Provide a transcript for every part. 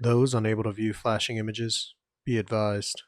Those unable to view flashing images, be advised.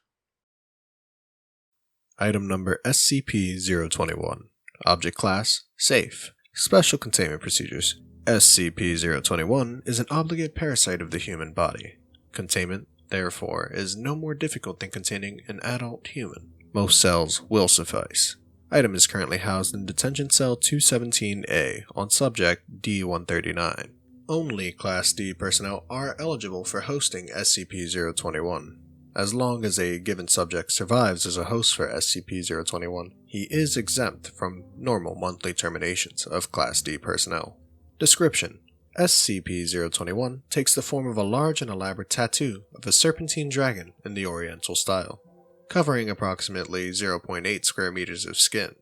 Item number SCP-021. Object Class: Safe. Special Containment Procedures. SCP-021 is an obligate parasite of the human body. Containment, therefore, is no more difficult than containing an adult human. Most cells will suffice. Item is currently housed in Detention Cell 217-A on Subject D-139. Only Class D personnel are eligible for hosting SCP-021. As long as a given subject survives as a host for SCP-021, he is exempt from normal monthly terminations of Class D personnel. Description: SCP-021 takes the form of a large and elaborate tattoo of a serpentine dragon in the Oriental style, covering approximately 0.8 square meters of skin.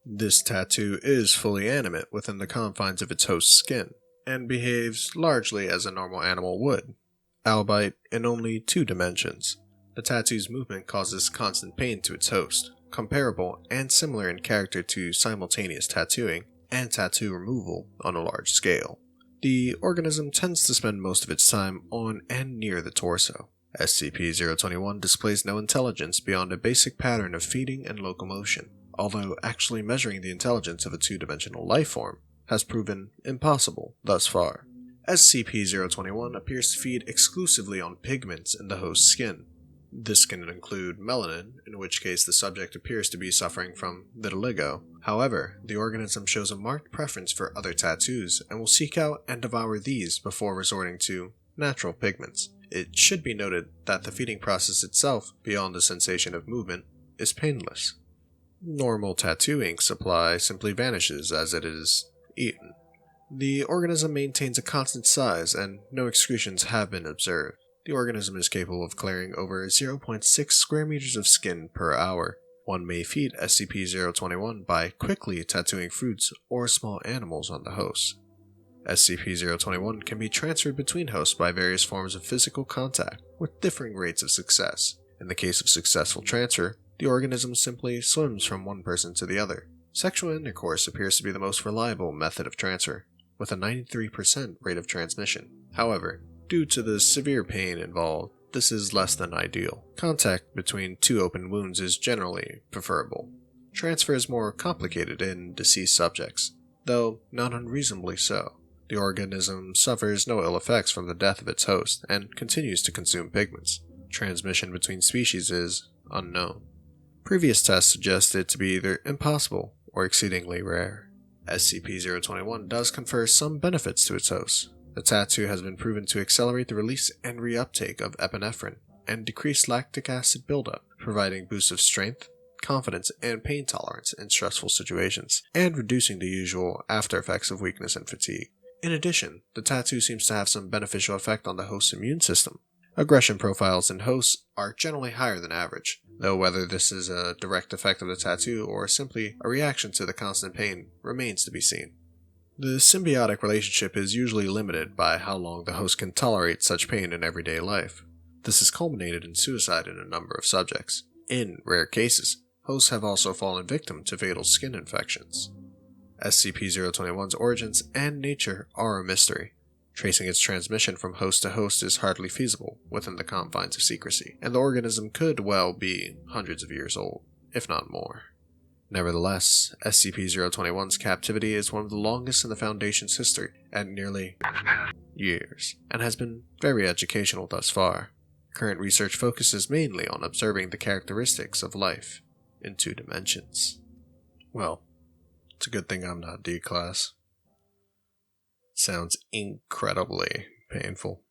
This tattoo is fully animate within the confines of its host's skin, and behaves largely as a normal animal would, albeit in only 2 dimensions. The tattoo's movement causes constant pain to its host, comparable and similar in character to simultaneous tattooing and tattoo removal on a large scale. The organism tends to spend most of its time on and near the torso. SCP-021 displays no intelligence beyond a basic pattern of feeding and locomotion, although actually measuring the intelligence of a 2-dimensional life form has proven impossible thus far. SCP-021 appears to feed exclusively on pigments in the host's skin. This can include melanin, in which case the subject appears to be suffering from vitiligo. However, the organism shows a marked preference for other tattoos and will seek out and devour these before resorting to natural pigments. It should be noted that the feeding process itself, beyond the sensation of movement, is painless. Normal tattoo ink supply simply vanishes as it is eaten. The organism maintains a constant size and no excretions have been observed. The organism is capable of clearing over 0.6 square meters of skin per hour. One may feed SCP-021 by quickly tattooing fruits or small animals on the host. SCP-021 can be transferred between hosts by various forms of physical contact, with differing rates of success. In the case of successful transfer, the organism simply swims from one person to the other. Sexual intercourse appears to be the most reliable method of transfer, with a 93% rate of transmission. However, due to the severe pain involved, this is less than ideal. Contact between 2 open wounds is generally preferable. Transfer is more complicated in deceased subjects, though not unreasonably so. The organism suffers no ill effects from the death of its host and continues to consume pigments. Transmission between species is unknown. Previous tests suggest it to be either impossible or exceedingly rare. SCP-021 does confer some benefits to its host. The tattoo has been proven to accelerate the release and reuptake of epinephrine and decrease lactic acid buildup, providing boosts of strength, confidence, and pain tolerance in stressful situations, and reducing the usual after effects of weakness and fatigue. In addition, the tattoo seems to have some beneficial effect on the host's immune system. Aggression profiles in hosts are generally higher than average, though whether this is a direct effect of the tattoo or simply a reaction to the constant pain remains to be seen. The symbiotic relationship is usually limited by how long the host can tolerate such pain in everyday life. This has culminated in suicide in a number of subjects. In rare cases, hosts have also fallen victim to fatal skin infections. SCP-021's origins and nature are a mystery. Tracing its transmission from host to host is hardly feasible within the confines of secrecy, and the organism could well be hundreds of years old, if not more. Nevertheless, SCP-021's captivity is one of the longest in the Foundation's history, at nearly years, and has been very educational thus far. Current research focuses mainly on observing the characteristics of life in 2 dimensions. Well, it's a good thing I'm not D-Class. Sounds incredibly painful.